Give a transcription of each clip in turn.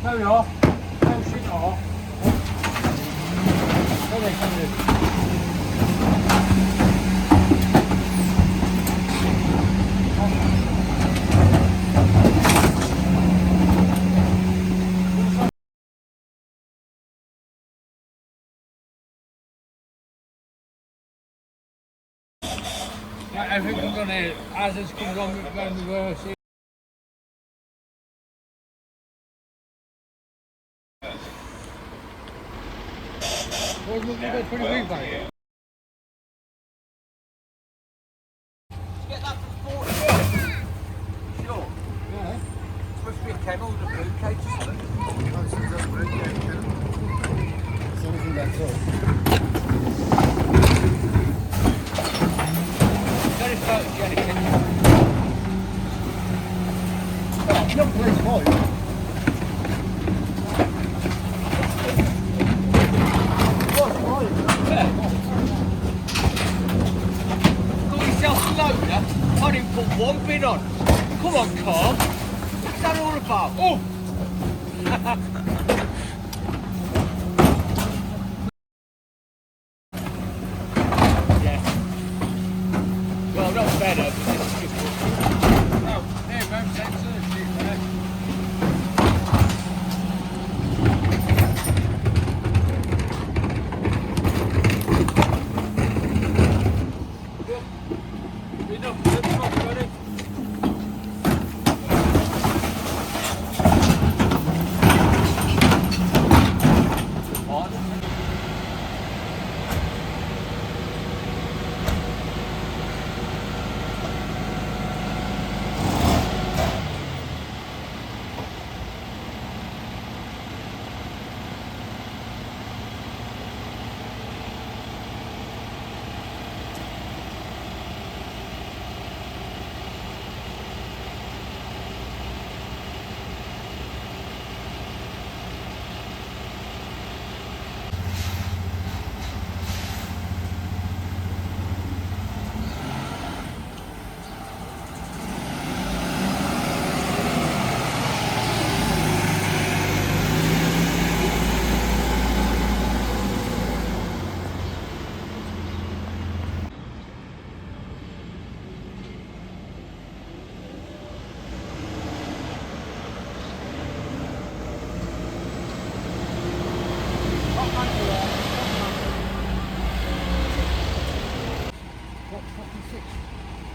There we are. No shit off. There they come in. Right, everything comes on here. As it comes on, when we were seeing. Where's we got 20 big bag? Get that for 40. Sure. Yeah. Supposed to be a kennel with a blue cage. Something that's all. Very photogenic. Oh, not police boy. I didn't put one bid on. Come on, Carl. What's that all about? Oh! Yeah. Well, not better, but this is just... Oh, there you go, sensor, shoot there.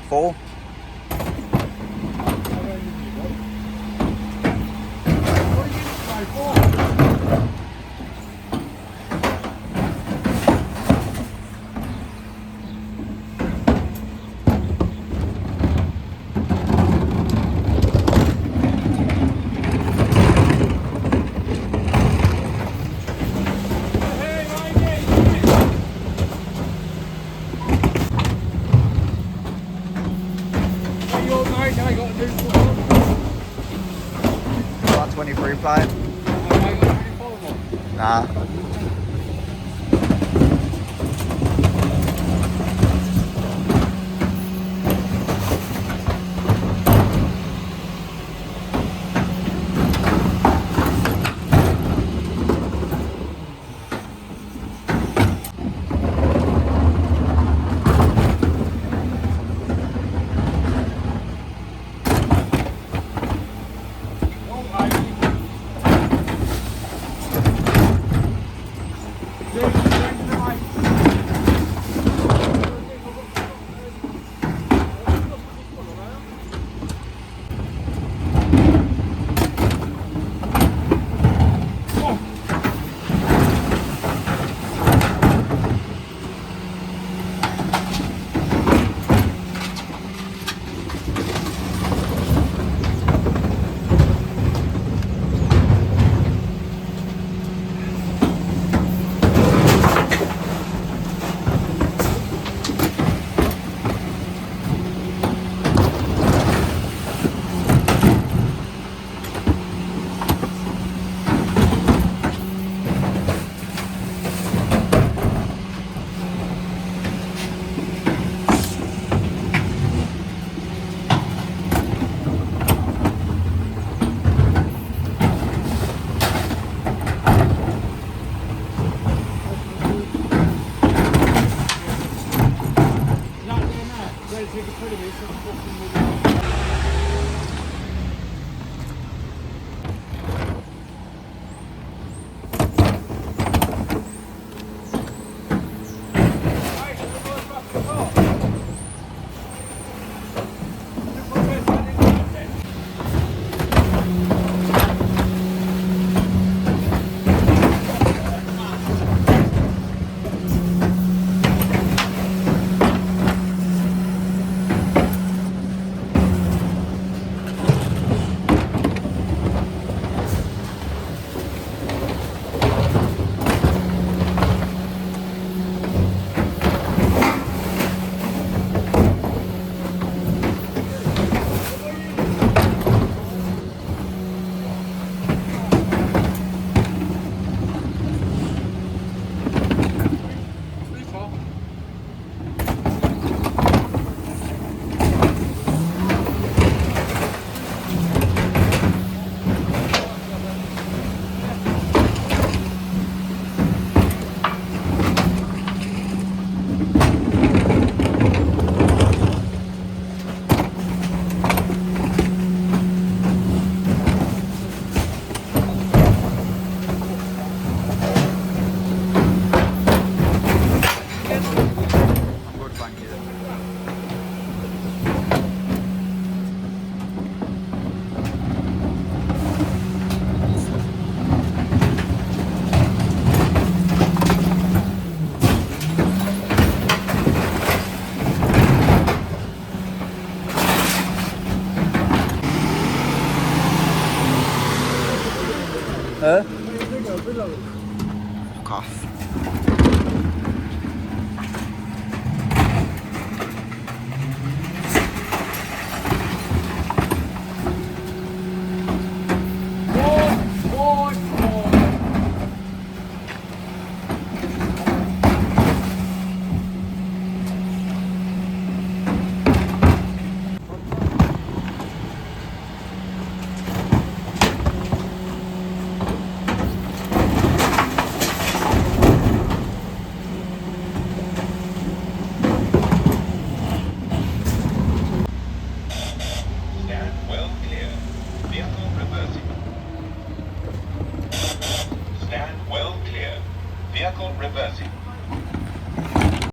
Four. I got to do 23 plate. Nah. Huh? Fuck off. Stand well clear. Vehicle reversing. Stand well clear. Vehicle reversing.